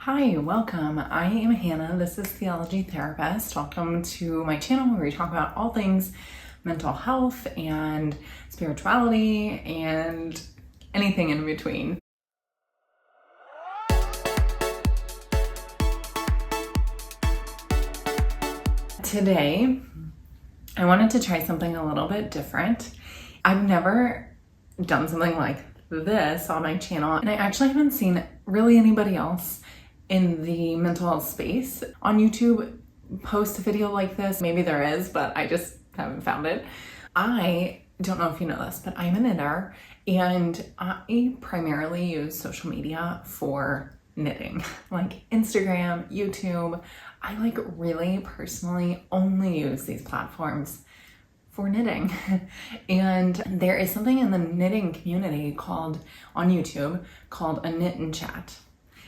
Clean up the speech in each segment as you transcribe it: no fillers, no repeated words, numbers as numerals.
Hi, welcome. I am Hannah. This is Theology Therapist. Welcome to my channel where we talk about all things mental health and spirituality and anything in between. Today, I wanted to try something a little bit different. I've never done something like this on my channel, and I actually haven't seen really anybody else in the mental health space on YouTube post a video like this. Maybe there is, but I just haven't found it. I don't know if you know this, but I'm a knitter, and I primarily use social media for knitting, like Instagram, YouTube. I really personally only use these platforms for knitting. And there is something in the knitting community on YouTube called a knit and chat,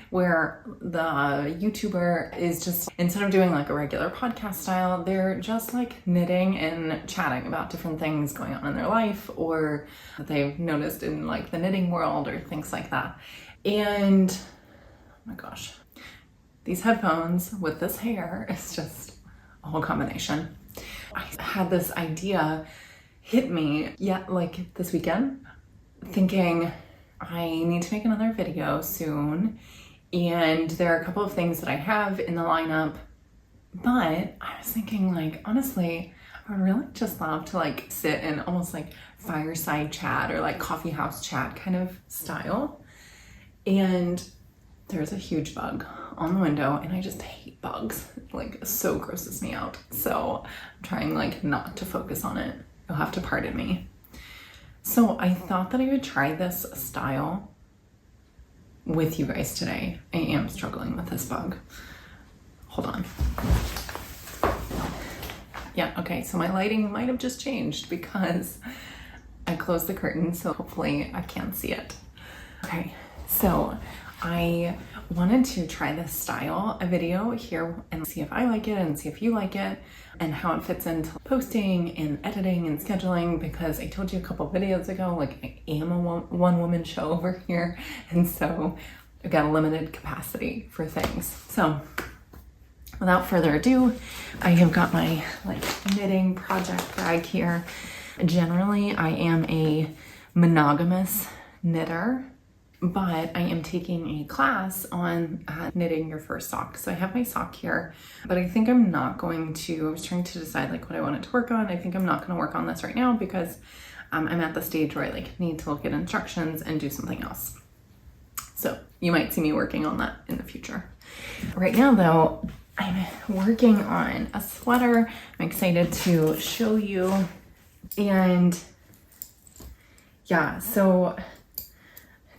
where the YouTuber is just, instead of doing like a regular podcast style, they're just like knitting and chatting about different things going on in their life or that they've noticed in like the knitting world or things like that. And oh my gosh, these headphones with this hair is just a whole combination. I had this idea hit me like this weekend, thinking I need to make another video soon. And there are a couple of things that I have in the lineup, but I was thinking honestly, I would really just love to sit in almost like fireside chat or like coffee house chat kind of style. And there's a huge bug on the window and I just hate bugs. It so grosses me out. So I'm trying not to focus on it. You'll have to pardon me. So I thought that I would try this style with you guys today. I am struggling with this bug. Hold on. Yeah, okay, so my lighting might have just changed because I closed the curtain, so hopefully I can see it. Okay, so I wanted to try this style, a video here, and see if I like it and see if you like it and how it fits into posting and editing and scheduling, because I told you a couple videos ago, I am a one-woman show over here, and so I've got a limited capacity for things. So without further ado, I have got my knitting project bag here. Generally, I am a monogamous knitter, but I am taking a class on knitting your first sock. So I have my sock here, but I think I'm not going to, I was trying to decide what I wanted to work on. I think I'm not going to work on this right now because I'm at the stage where I need to look at instructions and do something else. So you might see me working on that in the future. Right now though, I'm working on a sweater. I'm excited to show you. And yeah, so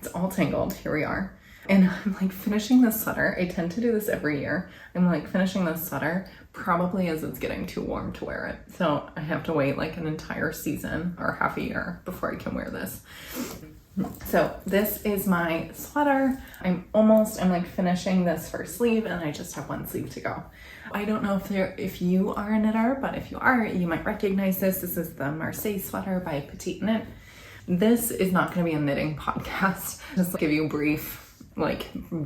it's all tangled. Here we are. And I'm finishing this sweater. I tend to do this every year. I'm finishing this sweater probably as it's getting too warm to wear it. So I have to wait an entire season or half a year before I can wear this. So this is my sweater. I'm finishing this first sleeve and I just have one sleeve to go. I don't know if you are a knitter, but if you are, you might recognize this. This is the Marseille sweater by Petite Knit. This is not going to be a knitting podcast. Just give you brief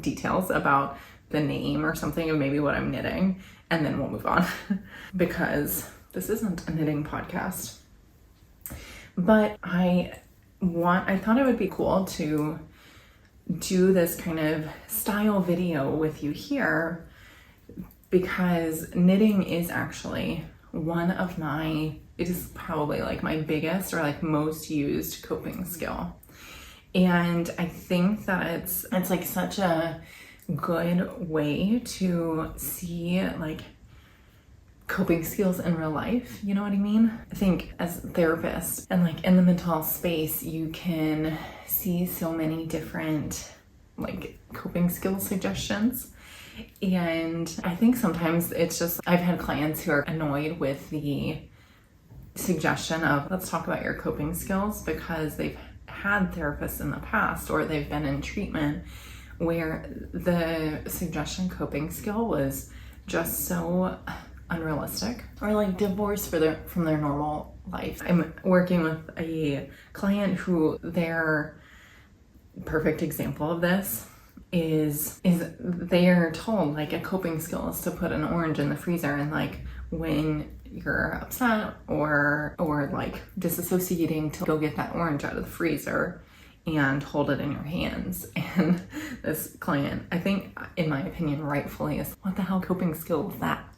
details about the name or something of maybe what I'm knitting, and then we'll move on because this isn't a knitting podcast. But I thought it would be cool to do this kind of style video with you here because knitting is actually one of it is probably my biggest or most used coping skill. And I think that it's such a good way to see coping skills in real life. You know what I mean? I think as a therapist and in the mental health space, you can see so many different coping skill suggestions. And I think sometimes it's just, I've had clients who are annoyed with the suggestion of let's talk about your coping skills because they've had therapists in the past or they've been in treatment where the suggestion coping skill was just so unrealistic or divorced from their normal life. I'm working with a client who their perfect example of this is they're told like a coping skill is to put an orange in the freezer, and like when you're upset or like disassociating, to go get that orange out of the freezer and hold it in your hands. And this client, I think, in my opinion, rightfully is, what the hell coping skill is that?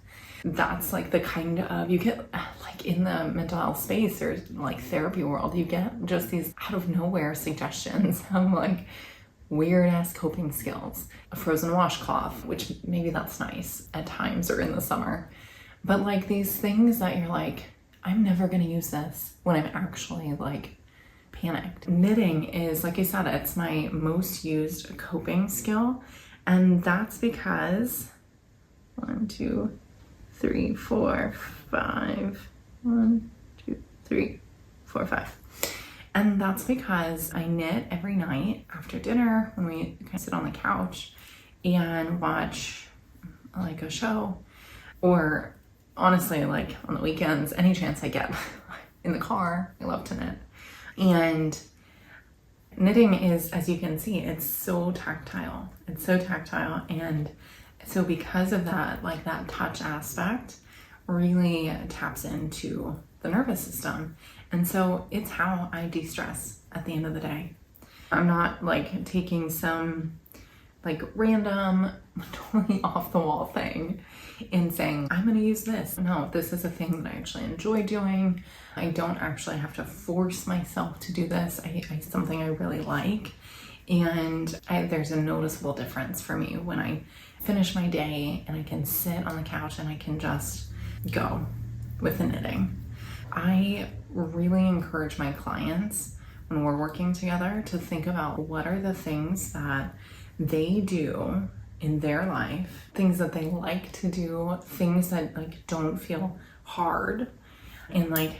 That's like the kind of, you get like in the mental health space or like therapy world, you get just these out of nowhere suggestions of like weird ass coping skills. A frozen washcloth, which maybe that's nice at times or in the summer, but like these things that you're like, I'm never gonna use this when I'm actually like panicked. Knitting is, like I said, it's my most used coping skill, and that's because 1, 2, 3, 4, 5. 1, 2, 3, 4, 5. And that's because I knit every night after dinner when we kind of sit on the couch and watch like a show, or honestly, like on the weekends, any chance I get in the car, I love to knit. And knitting is, as you can see, it's so tactile. It's so tactile. And so because of that, like that touch aspect really taps into the nervous system. And so it's how I de-stress at the end of the day. I'm not like taking some like random, totally off the wall thing and saying, I'm gonna use this. No, this is a thing that I actually enjoy doing. I don't actually have to force myself to do this. It's something I really like. And there's a noticeable difference for me when I finish my day and I can sit on the couch and I can just go with the knitting. I really encourage my clients when we're working together to think about what are the things that they do in their life, things that they like to do, things that like don't feel hard, and like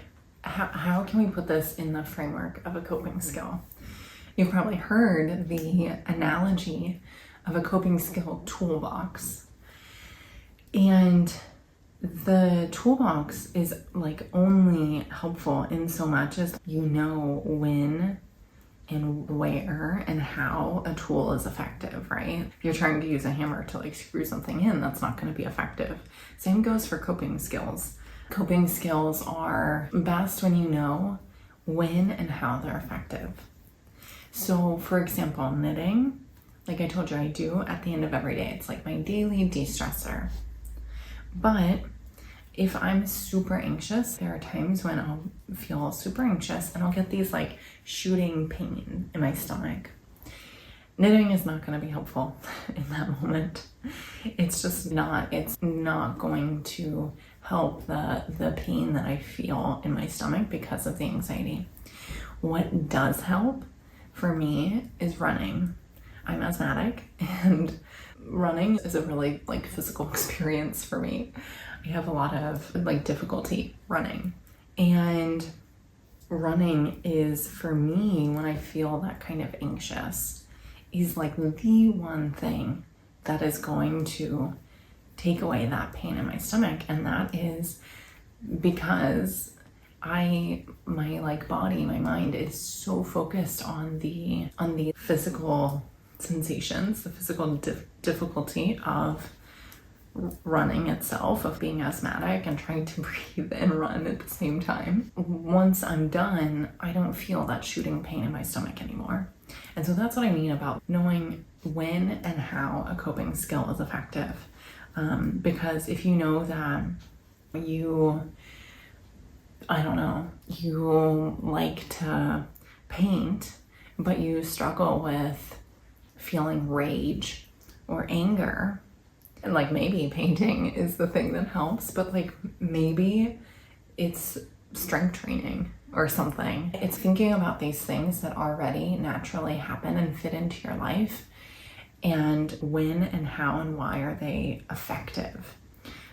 how can we put this in the framework of a coping skill? You've probably heard the analogy of a coping skill toolbox, and the toolbox is like only helpful in so much as you know when and where and how a tool is effective, right? If you're trying to use a hammer to like screw something in, that's not going to be effective. Same goes for coping skills. Coping skills are best when you know when and how they're effective. So for example, knitting, like I told you, I do at the end of every day. It's like my daily de-stressor. But if I'm super anxious, there are times when I'll feel super anxious and I'll get these like shooting pain in my stomach. Knitting is not going to be helpful in that moment. It's just not. It's not going to help the pain that I feel in my stomach because of the anxiety. What does help for me is running. I'm asthmatic, and running is a really like physical experience for me. I have a lot of like difficulty running, and running is for me, when I feel that kind of anxious, is like the one thing that is going to take away that pain in my stomach. And that is because my like body, my mind is so focused on the physical sensations, the physical difficulty of running itself, of being asthmatic and trying to breathe and run at the same time. Once I'm done, I don't feel that shooting pain in my stomach anymore. And so that's what I mean about knowing when and how a coping skill is effective. Because if you know that you like to paint, but you struggle with feeling rage or anger, and like maybe painting is the thing that helps, but like maybe it's strength training or something. It's thinking about these things that already naturally happen and fit into your life, and when and how and why are they effective.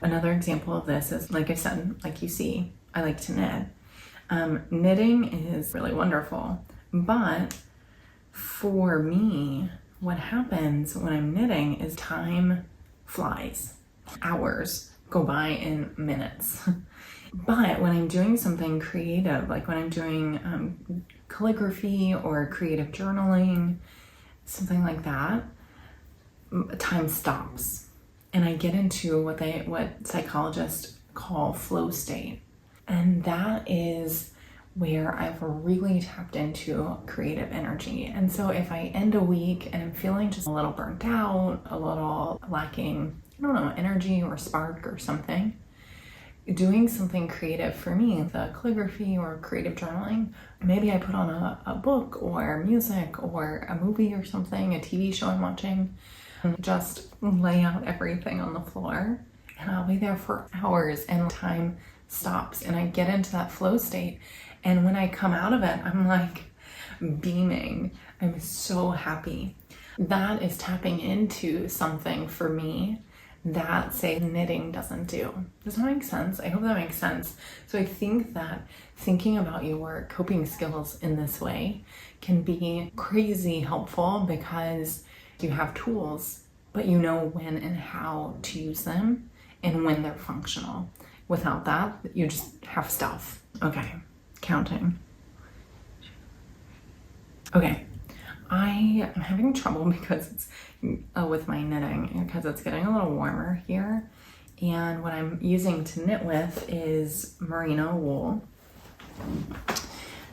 Another example of this is, like I said, like you see, I like to knit. Knitting is really wonderful, but for me, what happens when I'm knitting is time flies. Hours go by in minutes. But when I'm doing something creative, like when I'm doing calligraphy or creative journaling, something like that, time stops and I get into what psychologists call flow state. And that is where I've really tapped into creative energy. And so if I end a week and I'm feeling just a little burnt out, a little lacking, energy or spark or something, doing something creative for me, the calligraphy or creative journaling, maybe I put on a book or music or a movie or something, a TV show I'm watching, and just lay out everything on the floor. And I'll be there for hours and time stops and I get into that flow state. And when I come out of it, I'm like beaming. I'm so happy. That is tapping into something for me that, say, knitting doesn't do. Does that make sense? I hope that makes sense. So I think that thinking about your coping skills in this way can be crazy helpful because you have tools, but you know when and how to use them and when they're functional. Without that, you just have stuff. Okay, counting. Okay, I am having trouble because it's with my knitting because it's getting a little warmer here. And what I'm using to knit with is merino wool.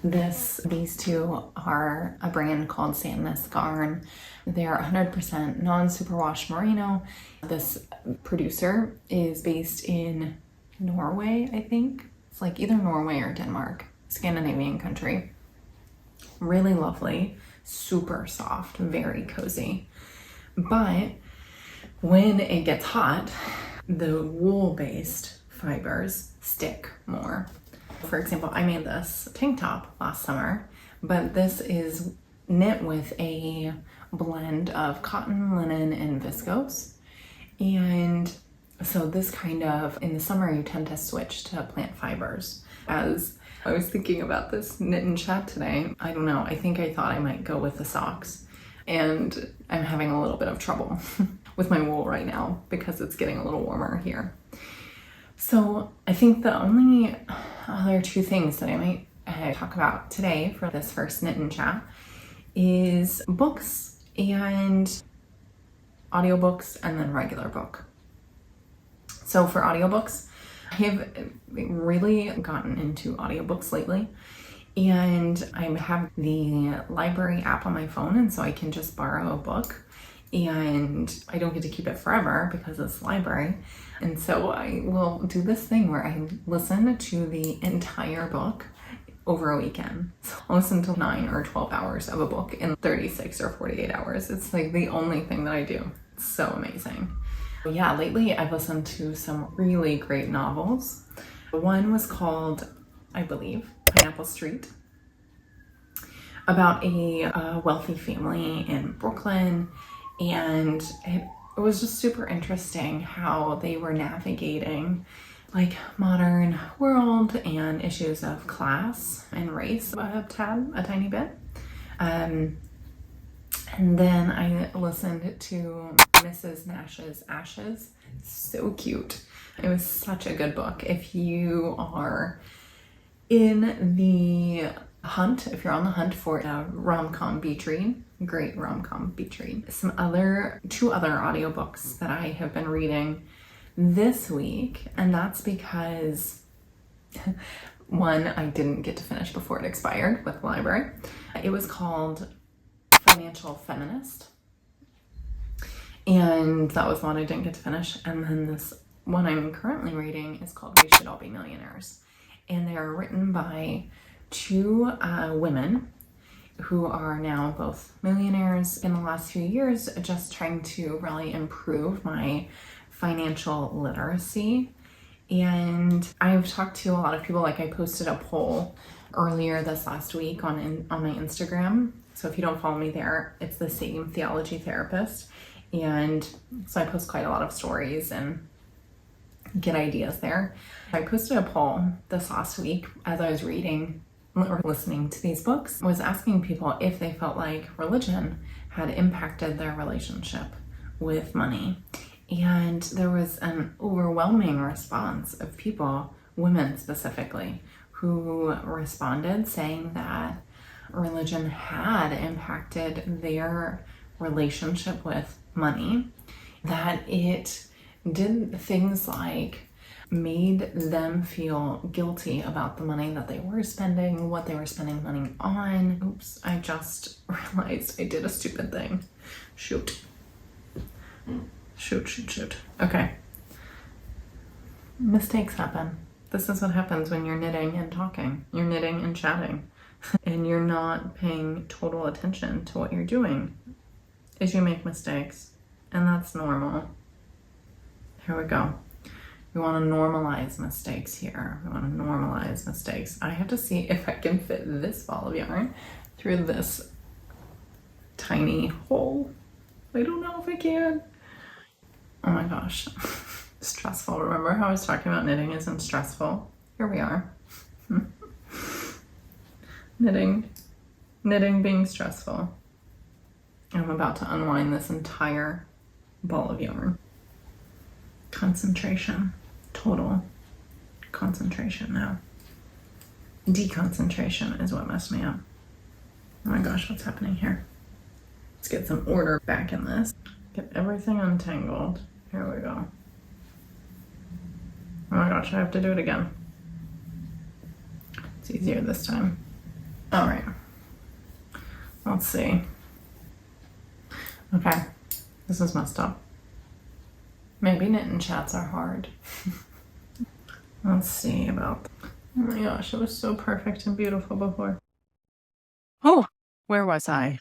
These two are a brand called Sandness Garn. They're 100% non-superwash merino. This producer is based in Norway, I think. It's like either Norway or Denmark, Scandinavian country. Really lovely, super soft, very cozy. But when it gets hot, the wool-based fibers stick more. For example, I made this tank top last summer, but this is knit with a blend of cotton, linen, and viscose. And so this kind of, in the summer, you tend to switch to plant fibers. As I was thinking about this knit and chat today, I don't know, I think I thought I might go with the socks. And I'm having a little bit of trouble with my wool right now because it's getting a little warmer here. So I think the only other two things that I might talk about today for this first knit and chat is books and audiobooks and then regular book. So for audiobooks, I have really gotten into audiobooks lately, and I have the library app on my phone, and so I can just borrow a book, and I don't get to keep it forever because it's library. And so I will do this thing where I listen to the entire book over a weekend. So I'll listen to 9 or 12 hours of a book in 36 or 48 hours. It's like the only thing that I do. It's so amazing. Yeah, lately I've listened to some really great novels. One was called, I believe, Pineapple Street, about a wealthy family in Brooklyn. And it was just super interesting how they were navigating like modern world and issues of class and race a tiny bit. And then I listened to Mrs. Nash's Ashes. So cute. It was such a good book. If you are in the hunt, if you're on the hunt for a rom-com beach read, great rom-com beach read. Two other audiobooks that I have been reading this week, and that's because one I didn't get to finish before it expired with the library. It was called Financial Feminist, and that was one I didn't get to finish. And then this one I'm currently reading is called We Should All Be Millionaires, and they are written by two women who are now both millionaires in the last few years, just trying to really improve my financial literacy. And I've talked to a lot of people. Like, I posted a poll earlier this last week on my Instagram. So if you don't follow me there, it's the same theology therapist. And so I post quite a lot of stories and get ideas there. I posted a poll this last week as I was reading or listening to these books, was asking people if they felt like religion had impacted their relationship with money. And there was an overwhelming response of people, women specifically, who responded saying that religion had impacted their relationship with money, that it did things like made them feel guilty about the money that they were spending, what they were spending money on. Oops, I just realized I did a stupid thing. Shoot. Okay. Mistakes happen. This is what happens when you're knitting and talking. You're knitting and chatting. And you're not paying total attention to what you're doing. Is you make mistakes. And that's normal. Here we go. We want to normalize mistakes here. We want to normalize mistakes. I have to see if I can fit this ball of yarn through this tiny hole. I don't know if I can. Oh my gosh. Stressful. Remember how I was talking about knitting isn't stressful? Here we are. Knitting being stressful. I'm about to unwind this entire ball of yarn. Concentration. Total concentration now. Deconcentration is what messed me up. Oh my gosh, what's happening here? Let's get some order back in this. Get everything untangled. Here we go. Oh my gosh, I have to do it again. It's easier this time. All right. Let's see. Okay, this is messed up. Maybe knitting chats are hard. Let's see about. Oh my gosh, it was so perfect and beautiful before. Oh, where was I?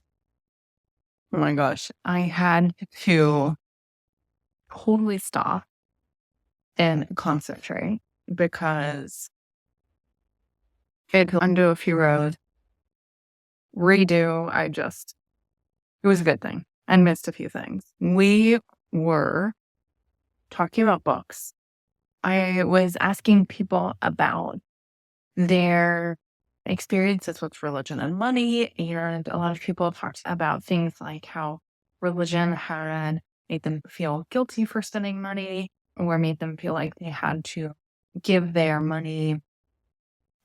Oh my gosh, I had to totally stop and concentrate because I had to undo a few rows, redo. It was a good thing. I missed a few things. We were talking about books. I was asking people about their experiences with religion and money, and a lot of people talked about things like how religion had made them feel guilty for spending money, or made them feel like they had to give their money,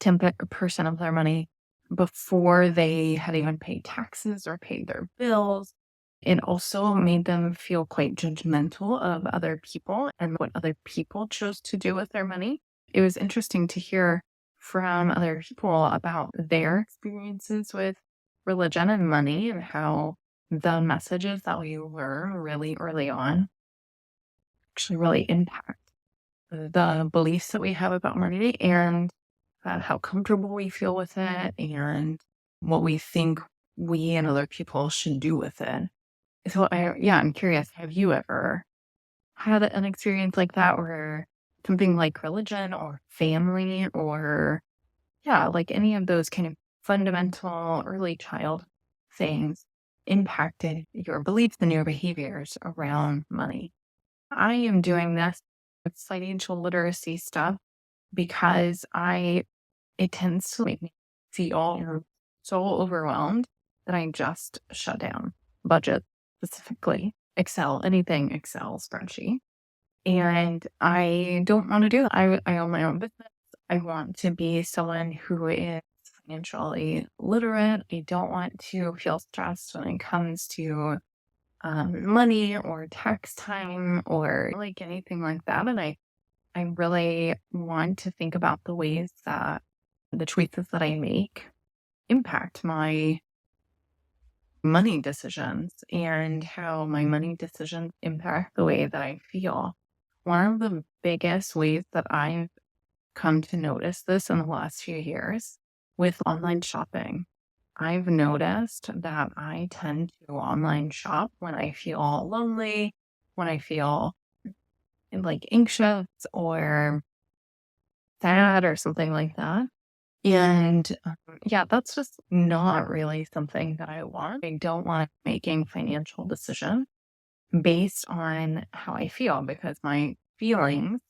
10% of their money, before they had even paid taxes or paid their bills. It also made them feel quite judgmental of other people and what other people chose to do with their money. It was interesting to hear from other people about their experiences with religion and money and how the messages that we learn really early on actually really impact the beliefs that we have about money and how comfortable we feel with it and what we think we and other people should do with it. So I'm curious, have you ever had an experience like that where something like religion or family or like any of those kind of fundamental early child things impacted your beliefs and your behaviors around money? I am doing this with financial literacy stuff because it tends to make me feel so overwhelmed that I just shut down budget, specifically Excel, anything Excel spreadsheet. And I don't want to do that. I own my own business. I want to be someone who is financially literate. I don't want to feel stressed when it comes to money or tax time or like anything like that. And I really want to think about the ways that the choices that I make impact my money decisions and how my money decisions impact the way that I feel. One of the biggest ways that I've come to notice this in the last few years with online shopping, I've noticed that I tend to online shop when I feel lonely, when I feel like anxious or sad or something like that. And that's just not really something that I want. I don't want making financial decisions based on how I feel because my feelings,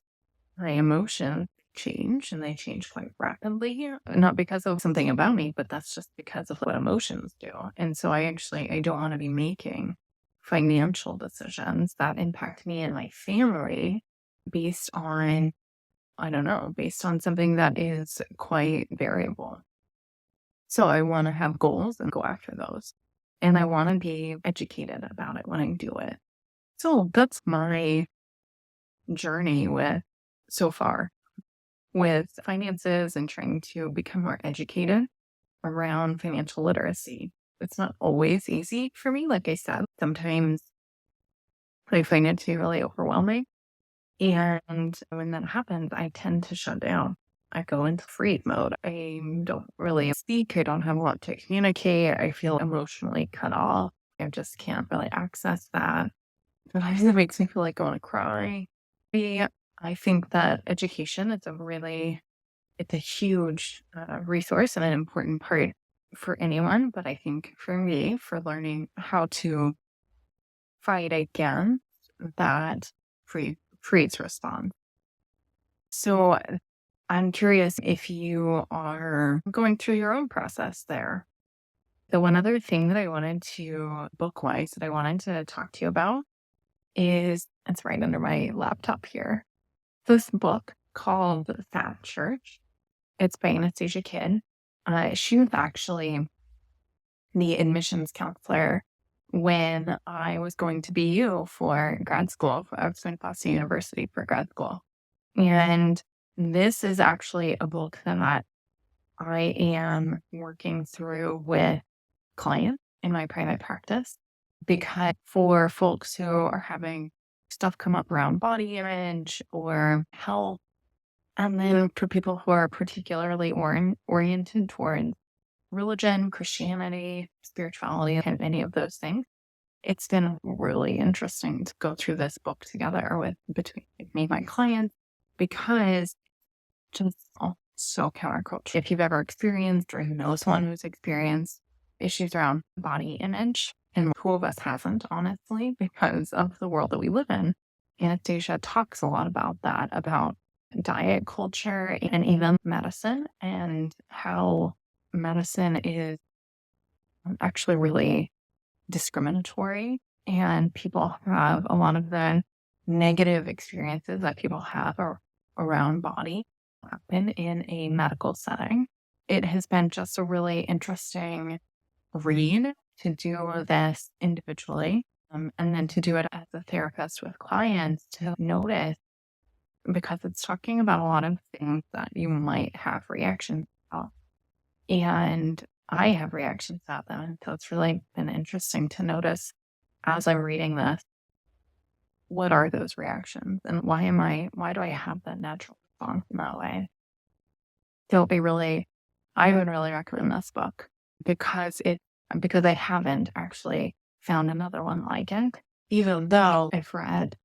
my emotions change and they change quite rapidly. Not because of something about me, but that's just because of what emotions do. And so I don't want to be making financial decisions that impact me and my family based on based on something that is quite variable. So I want to have goals and go after those. And I want to be educated about it when I do it. So that's my journey with so far with finances and trying to become more educated around financial literacy. It's not always easy for me. Like I said, sometimes I find it to be really overwhelming. And when that happens, I tend to shut down. I go into freeze mode. I don't really speak. I don't have a lot to communicate. I feel emotionally cut off. I just can't really access that. Sometimes it makes me feel like I want to cry. I think that education is it's a huge resource and an important part for anyone. But I think for me, for learning how to fight against that freeze response. So I'm curious if you are going through your own process there. The one other thing that I wanted to book wise that I wanted to talk to you about is it's right under my laptop here. This book called Fat Church. It's by Anastasia Kidd. She was actually the admissions counselor when I was going to BU for grad school. I was going to Boston University for grad school. And this is actually a book that I am working through with clients in my private practice because for folks who are having stuff come up around body image or health, and then for people who are particularly oriented towards religion, Christianity, spirituality, and any of those things, it's been really interesting to go through this book together between me and my clients because just so counterculture. If you've ever experienced or know someone who's experienced issues around body image, and who of us hasn't, honestly, because of the world that we live in, Anastasia talks a lot about that, about diet culture and even medicine and how medicine is actually really discriminatory and people have a lot of the negative experiences that people have around body happen in a medical setting. It has been just a really interesting read to do this individually and then to do it as a therapist with clients to notice because it's talking about a lot of things that you might have reactions about. And I have reactions at them. And so it's really been interesting to notice as I'm reading this, what are those reactions and why do I have that natural response in that way? So I would really recommend this book because I haven't actually found another one like it, even though I've read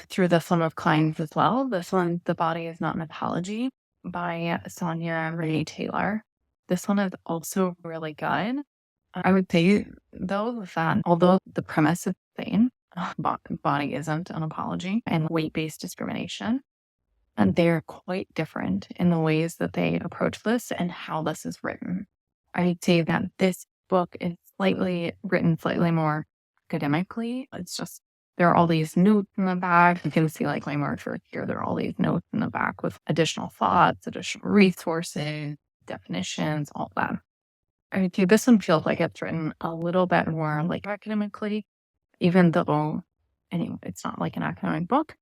through this one with clients as well. This one, The Body is Not an Apology by Sonia Renee Taylor. This one is also really good. I would say, though, that although the premise is the same, body isn't an apology and weight-based discrimination, and they're quite different in the ways that they approach this and how this is written. I'd say that this book is written slightly more academically. It's just, there are all these notes in the back. You can see like my marker here. There are all these notes in the back with additional thoughts, additional resources, definitions, all that. I mean, this one feels like it's written a little bit more like academically, even though, anyway, it's not like an academic book.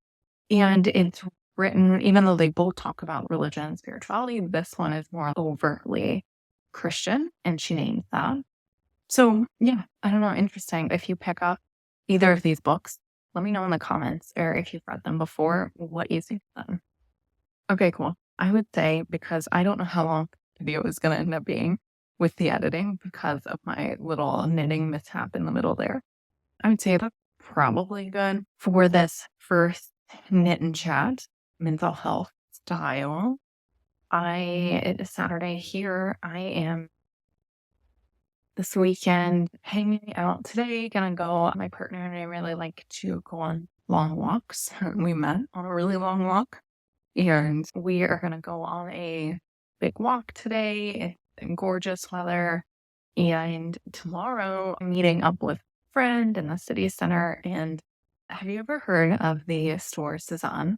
And it's written, even though they both talk about religion and spirituality, this one is more overtly Christian, and she names that. So, yeah, I don't know, interesting. If you pick up either of these books, let me know in the comments, or if you've read them before, what you think of them. Okay, cool. I would say, because I don't know how long the video is going to end up being with the editing because of my little knitting mishap in the middle there, I would say that's probably good for this first knit and chat mental health style. It is Saturday here. I am this weekend hanging out today. Gonna go. My partner and I really like to go on long walks. We met on a really long walk, and we are gonna go on a big walk today in gorgeous weather. And tomorrow, I'm meeting up with a friend in the city center. And have you ever heard of the store Cezanne?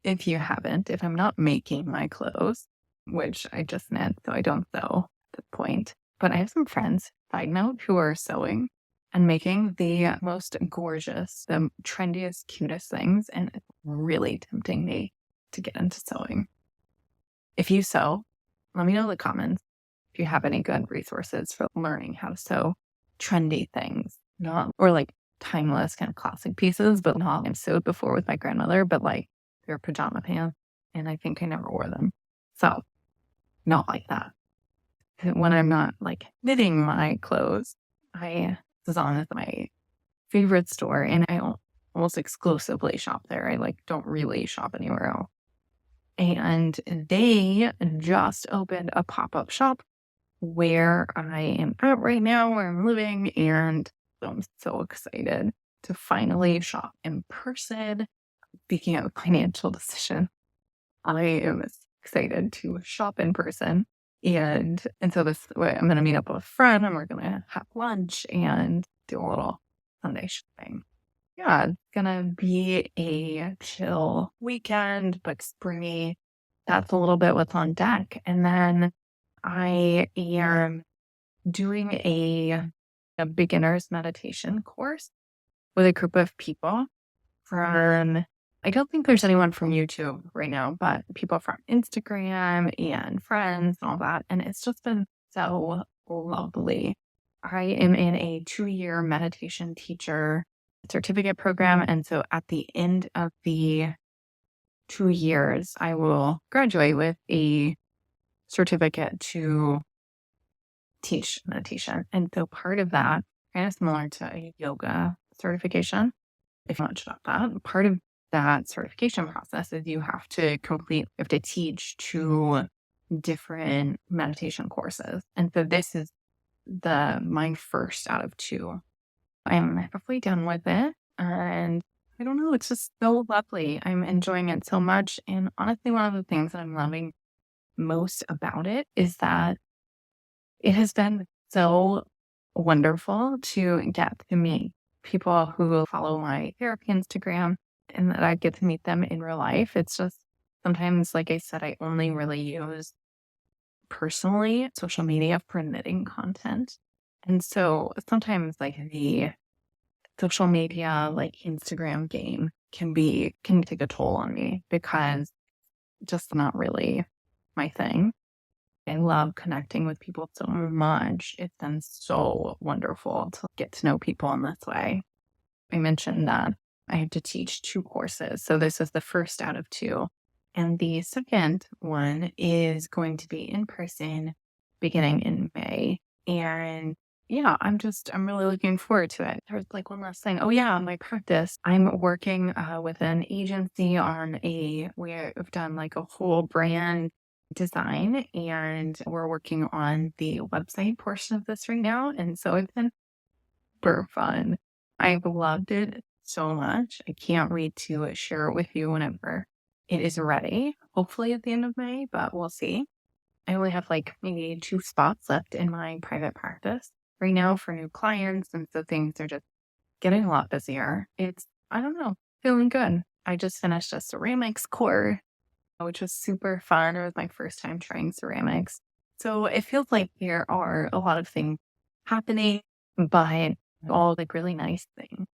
If you haven't, if I'm not making my clothes, which I just knit, so I don't sew at this point, but I have some friends, side note, who are sewing. and making the most gorgeous, the trendiest, cutest things. And it's really tempting me to get into sewing. If you sew, let me know in the comments if you have any good resources for learning how to sew trendy things, not or like timeless kind of classic pieces, but not I've sewed before with my grandmother, but like they're pajama pants, and I think I never wore them. So not like that. When I'm not like knitting my clothes, Amazon is my favorite store, and I almost exclusively shop there. I like don't really shop anywhere else. And they just opened a pop-up shop where I am at right now, where I'm living, and I'm so excited to finally shop in person. Speaking of financial decision, I am excited to shop in person. And so this way I'm going to meet up with a friend and we're going to have lunch and do a little Sunday shopping. Yeah, it's going to be a chill weekend, but springy. That's a little bit what's on deck. And then I am doing a beginner's meditation course with a group of people from, I don't think there's anyone from YouTube right now, but people from Instagram and friends and all that. And it's just been so lovely. I am in a 2-year meditation teacher certificate program. And so at the end of the 2 years, I will graduate with a certificate to teach meditation. And so part of that, kind of similar to a yoga certification, if not just that, part of that certification process is you have to teach 2 different meditation courses. And so this is my first out of 2. I'm halfway done with it. And I don't know, it's just so lovely. I'm enjoying it so much. And honestly, one of the things that I'm loving most about it is that it has been so wonderful to get to meet people who follow my therapy Instagram and that I get to meet them in real life. It's just sometimes, like I said, I only really use personally social media for knitting content. And so sometimes like the social media, like Instagram game can take a toll on me because just not really my thing. I love connecting with people so much. It's been so wonderful to get to know people in this way. I mentioned that I have to teach 2 courses. So this is the first out of 2. And the second one is going to be in person beginning in May. And yeah, I'm really looking forward to it. There's like one last thing. Oh yeah, my practice. I'm working with an agency on we've done like a whole brand design, and we're working on the website portion of this right now. And so it's been super fun. I've loved it so much. I can't wait to share it with you whenever it is ready. Hopefully at the end of May, but we'll see. I only have like maybe 2 spots left in my private practice right now for new clients. And so things are just getting a lot busier. I don't know, feeling good. I just finished a ceramics course, which was super fun. It was my first time trying ceramics. So it feels like there are a lot of things happening, but all like really nice things.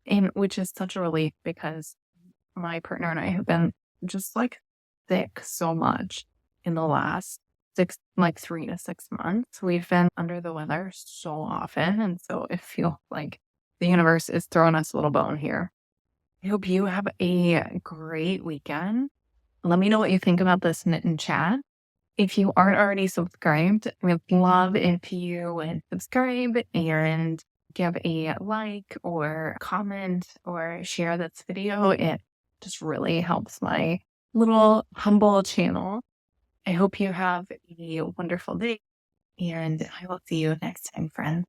And which is such a relief because my partner and I have been just like sick so much in the last 3 to 6 months. We've been under the weather so often. And so it feels like the universe is throwing us a little bone here. I hope you have a great weekend. Let me know what you think about this knit and chat. If you aren't already subscribed, we'd love if you would subscribe and give a like or comment or share this video. It just really helps my little humble channel. I hope you have a wonderful day, and I will see you next time, friends.